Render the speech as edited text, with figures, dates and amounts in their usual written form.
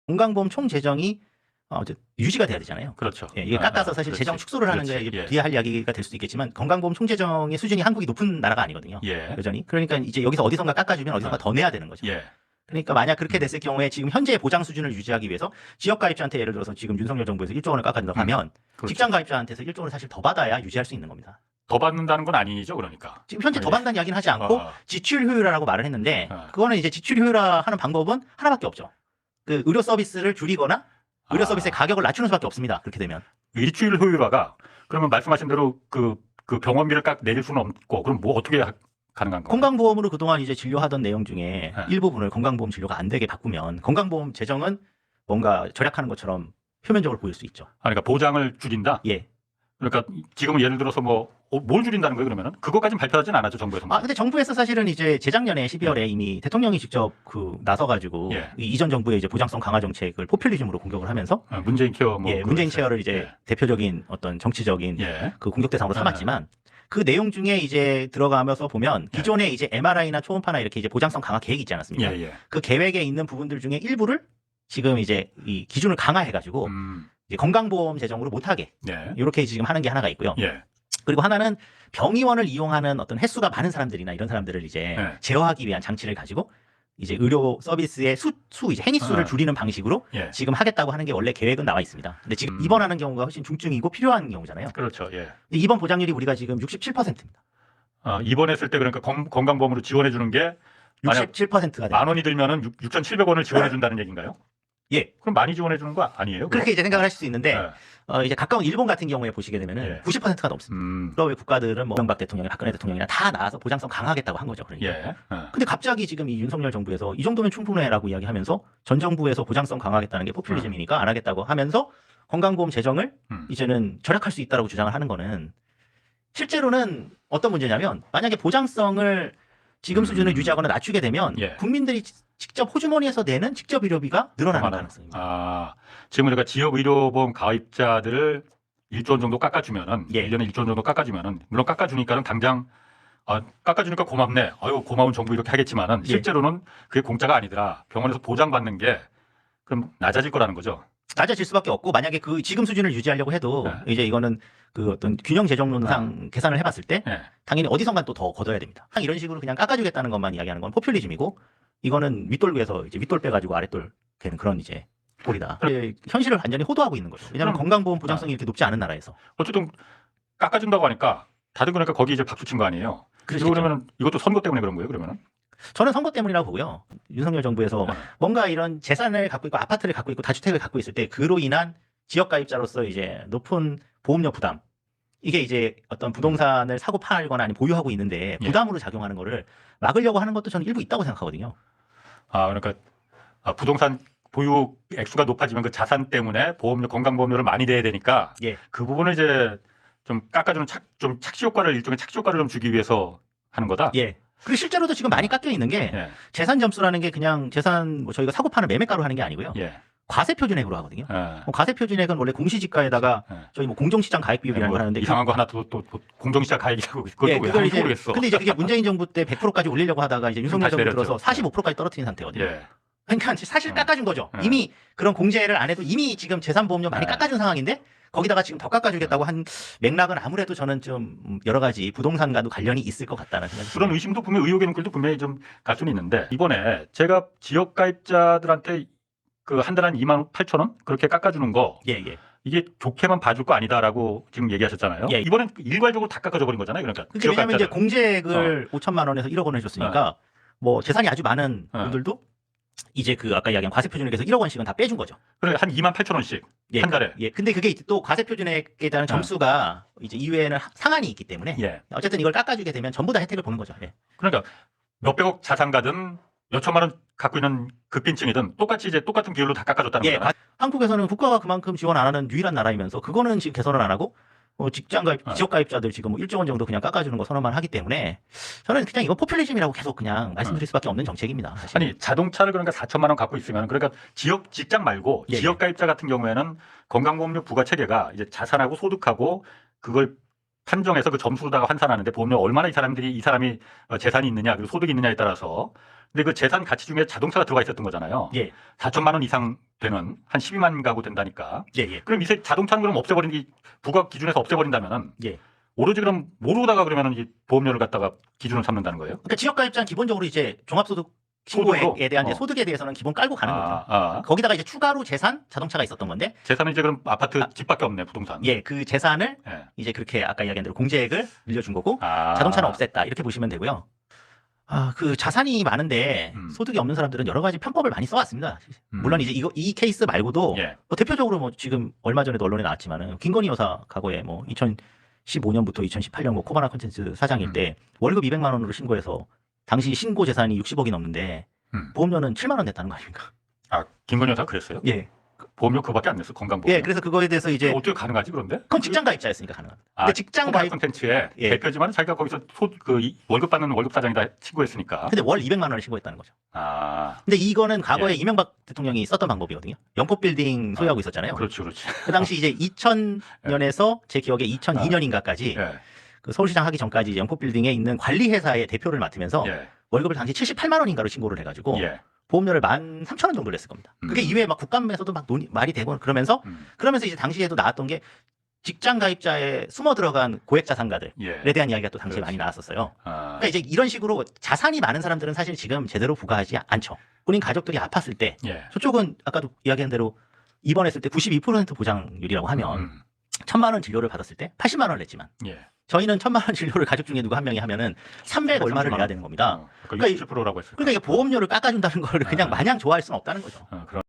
건강보험 총 재정이 유지가 돼야 되잖아요. 그렇죠. 예, 이게 깎아서 사실 그렇지. 재정 축소를 하는 게 예. 뒤에 할 이야기가 될 수도 있겠지만 건강보험 총 재정의 수준이 한국이 높은 나라가 아니거든요. 예. 여전히. 그러니까 이제 여기서 어디선가 깎아주면 어디선가 더 내야 되는 거죠. 예. 그러니까 만약 그렇게 됐을 경우에 지금 현재의 보장 수준을 유지하기 위해서 지역 가입자한테 예를 들어서 지금 윤석열 정부에서 1조 원을 깎아준다고 하면 그렇죠. 직장 가입자한테서 1조 원을 사실 더 받아야 유지할 수 있는 겁니다. 더 받는다는 건 아니죠, 그러니까. 지금 현재 더 받는다는 이야기는 하지 않고 지출 효율화라고 말을 했는데 그거는 이제 지출 효율화하는 방법은 하나밖에 없죠. 그 의료 서비스를 줄이거나 의료 서비스의 가격을 낮추는 수밖에 없습니다. 그렇게 되면. 일주일 효율화가 그러면 말씀하신 대로 그 병원비를 깎 내릴 수는 없고 그럼 뭐 어떻게 가능한 건가요? 건강보험으로 그동안 이제 진료하던 내용 중에 일부분을 건강보험 진료가 안 되게 바꾸면 건강보험 재정은 뭔가 절약하는 것처럼 표면적으로 보일 수 있죠. 그러니까 보장을 줄인다? 예. 그러니까 지금은 예를 들어서 뭘 줄인다는 거예요, 그러면은? 그것까지는 발표하진 않았죠, 정부에서. 근데 정부에서 사실은 이제 재작년에 12월에 이미 대통령이 직접 나서가지고 이전 정부의 이제 보장성 강화 정책을 포퓰리즘으로 공격을 하면서 문재인 케어 문재인 케어를 이제 대표적인 어떤 정치적인 그 공격 대상으로 삼았지만 그 내용 중에 이제 들어가면서 보면 기존에 이제 MRI나 초음파나 이렇게 이제 보장성 강화 계획이 있지 않았습니까? 그 계획에 있는 부분들 중에 일부를 지금 이제 이 기준을 강화해가지고 이제 건강보험 재정으로 못하게 이렇게 지금 하는 게 하나가 있고요. 그리고 하나는 병의원을 이용하는 어떤 횟수가 많은 사람들이나 이런 사람들을 이제 제어하기 위한 장치를 가지고 이제 의료 서비스의 이제 행위 수를 줄이는 방식으로 지금 하겠다고 하는 게 원래 계획은 나와 있습니다. 근데 지금 입원하는 경우가 훨씬 중증이고 필요한 경우잖아요. 그렇죠. 예. 근데 입원 보장률이 우리가 지금 67%입니다. 입원했을 때 그러니까 건강보험으로 지원해 주는 게 67%가 만 원이 들면은 6,700원을 지원해 준다는 얘기인가요? 예. 그럼 많이 지원해 주는 거 아니에요? 그렇게 이제 생각을 하실 수 있는데 이제 가까운 일본 같은 경우에 보시게 되면은 90%가 넘습니다. 유럽의 국가들은 이명박 대통령이나 박근혜 대통령이나 다 나와서 보장성 강화하겠다고 한 거죠. 그러니까. 근데 갑자기 지금 이 윤석열 정부에서 이 정도면 충분해라고 이야기하면서 전 정부에서 보장성 강화하겠다는 게 포퓰리즘이니까 안 하겠다고 하면서 건강보험 재정을 이제는 절약할 수 있다라고 주장을 하는 거는 실제로는 어떤 문제냐면 만약에 보장성을 지금 수준을 유지하거나 낮추게 되면 국민들이 직접 호주머니에서 내는 직접 의료비가 늘어나는 가능성입니다. 지금 우리가 지역 의료보험 가입자들을 1조 원 정도 깎아주면은 1년에 1조 원 정도 깎아주면은 물론 깎아주니까는 당장 깎아주니까 고맙네. 아유 고마운 정부 이렇게 하겠지만은 실제로는 그게 공짜가 아니더라. 병원에서 보장받는 게 그럼 낮아질 거라는 거죠. 낮아질 수밖에 없고 만약에 그 지금 수준을 유지하려고 해도 이제 이거는 그 어떤 균형 재정론상 계산을 해봤을 때 당연히 어디선가 또 더 걷어야 됩니다. 이런 식으로 그냥 깎아주겠다는 것만 이야기하는 건 포퓰리즘이고 이거는 윗돌 이제 윗돌 빼가지고 아랫돌 되는 그런 이제 꼴이다. 현실을 완전히 호도하고 있는 거죠. 왜냐하면 건강보험 보장성이 이렇게 높지 않은 나라에서 어쨌든 깎아준다고 하니까 다들 그러니까 거기 이제 박수 친 거 아니에요. 그러면 이것도 선거 때문에 그런 거예요, 그러면은? 저는 선거 때문이라고 보고요. 윤석열 정부에서 뭔가 이런 재산을 갖고 있고 아파트를 갖고 있고 다주택을 갖고 있을 때 그로 인한 지역 가입자로서 이제 높은 보험료 부담 이게 이제 어떤 부동산을 사고 팔거나 아니면 보유하고 있는데 부담으로 작용하는 거를 막으려고 하는 것도 저는 일부 있다고 생각하거든요. 그러니까 부동산 보유 액수가 높아지면 그 자산 때문에 보험료, 건강보험료를 많이 내야 되니까 그 부분을 이제 좀 깎아주는 좀 착시 효과를 일종의 착시 효과를 좀 주기 위해서 하는 거다. 그리고 실제로도 지금 많이 깎여 있는 게 재산 점수라는 게 그냥 재산 저희가 사고 파는 매매가로 하는 게 아니고요. 과세 표준액으로 하거든요. 과세 표준액은 원래 공시지가에다가 저희 공정시장 가액 비율이라는 걸 하는데 이상한 거 하나 또 공정시장 가액이라고 그것도 그걸 이제 모르겠어. 근데 이제 그게 문재인 정부 때 100%까지 올리려고 하다가 이제 윤석열 정부 들어서 45%까지 떨어뜨린 상태거든요. 그러니까 사실 깎아준 거죠. 이미 그런 공제를 안 해도 이미 지금 재산보험료 많이 깎아준 상황인데 거기다가 지금 더 깎아주겠다고 한 맥락은 아무래도 저는 좀 여러 가지 부동산과도 관련이 있을 것 같다는 생각이 그런 의심도 분명히 의혹의 눈길도 분명히 좀 갈 수는 있는데 이번에 제가 지역 가입자들한테 그 한 달에 28,000원 그렇게 깎아주는 거 이게 좋게만 봐줄 거 아니다라고 지금 얘기하셨잖아요. 이번엔 일괄적으로 다 깎아줘 버린 거잖아요. 그러니까 왜냐하면 이제 공제액을 5천만 원에서 1억 원을 줬으니까 뭐 재산이 아주 많은 분들도 이제 그 아까 이야기한 과세 표준액에서 1억 원씩은 다 빼준 거죠. 그래 한 28,000원씩 한 달에. 근데 그게 또 과세 표준액에 따른 점수가 이제 이외에는 상한이 있기 때문에 어쨌든 이걸 깎아주게 되면 전부 다 혜택을 보는 거죠. 그러니까 몇백억 자산가든 몇천만 원 갖고 있는 극빈층이든 똑같이 이제 똑같은 비율로 다 깎아줬다는 거잖아요. 한국에서는 국가가 그만큼 지원 안 하는 유일한 나라이면서 그거는 지금 개선을 안 하고 직장 가입, 지역 가입자들 지금 1조 원 정도 그냥 깎아주는 거 선언만 하기 때문에 저는 그냥 이거 포퓰리즘이라고 계속 그냥 말씀드릴 수밖에 없는 정책입니다. 사실. 아니 자동차를 그러니까 4천만 원 갖고 있으면 그러니까 직장 말고 지역 가입자 같은 경우에는 건강보험료 부과 체계가 이제 자산하고 소득하고 그걸 판정해서 그 점수로다가 환산하는데 보험료 얼마나 이 사람이 재산이 있느냐 그리고 소득이 있느냐에 따라서 근데 그 재산 가치 중에 자동차가 들어가 있었던 거잖아요. 예. 4천만 원 이상 되는 한 12만 가구 된다니까. 예, 예. 그럼 이제 자동차는 그럼 없애버린 게 부가 기준에서 없애버린다면은 예. 오로지 그럼 모르다가 그러면은 이 보험료를 갖다가 기준을 삼는다는 거예요? 그러니까 지역가입자는 기본적으로 이제 종합소득 신고액에 대한 이제 소득에 대해서는 기본 깔고 가는 거죠. 거기다가 이제 추가로 재산, 자동차가 있었던 건데 재산은 이제 그럼 아파트 집밖에 없네, 부동산. 예, 그 재산을 예. 이제 그렇게 아까 이야기한 대로 공제액을 늘려준 거고 자동차는 없앴다 이렇게 보시면 되고요. 그 자산이 많은데 소득이 없는 사람들은 여러 가지 편법을 많이 써왔습니다. 물론 이제 이 케이스 말고도 예. 뭐 대표적으로 뭐 지금 얼마 전에도 언론에 나왔지만은 김건희 여사 과거에 뭐 2015년부터 2018년 뭐 코바나 콘텐츠 사장일 때 월급 200만 원으로 신고해서 당시 신고 재산이 60억이 넘는데 보험료는 7만 원 냈다는 거 아닙니까? 김건희 여사 그랬어요? 예. 보험료 그거밖에 안 냈어, 건강보험료. 예, 그래서 그거에 대해서 이제 어떻게 가능하지 그런데? 그건 직장 가입자였으니까 가능합니다. 근데 직장 코바나 가입 콘텐츠에 예. 대표지만 자기가 거기서 월급 받는 월급 사장이다 신고했으니까. 근데 월 200만 원을 신고했다는 거죠. 근데 이거는 과거에 이명박 대통령이 썼던 방법이거든요. 영포 빌딩 소유하고 있었잖아요. 그렇죠, 그렇지. 그 당시 이제 2000년에서 제 기억에 2002년인가까지 예. 그 서울시장 하기 전까지 이제 영포 빌딩에 있는 관리회사의 대표를 맡으면서 예. 월급을 당시 78만 원인가로 신고를 해가지고 예. 보험료를 13,000원 정도 냈을 겁니다. 그게 이외에 막 국감에서도 막 말이 되고 그러면서 이제 당시에도 나왔던 게 직장 가입자에 숨어 들어간 고액 자산가들에 예. 대한 이야기가 또 당시에 많이 나왔었어요. 그러니까 이제 이런 식으로 자산이 많은 사람들은 사실 지금 제대로 부과하지 않죠. 본인 가족들이 아팠을 때 예. 저쪽은 아까도 이야기한 대로 입원했을 때 92% 보장률이라고 하면 1,000만 원 진료를 받았을 때 80만 원을 냈지만 예. 저희는 1,000만 원 진료를 가족 중에 누구 한 명이 하면은 300 얼마를 내야 되는 겁니다. 그러니까 27%라고 했어요. 그러니까 이게 보험료를 깎아준다는 걸 그냥 마냥 좋아할 수는 없다는 거죠. 그런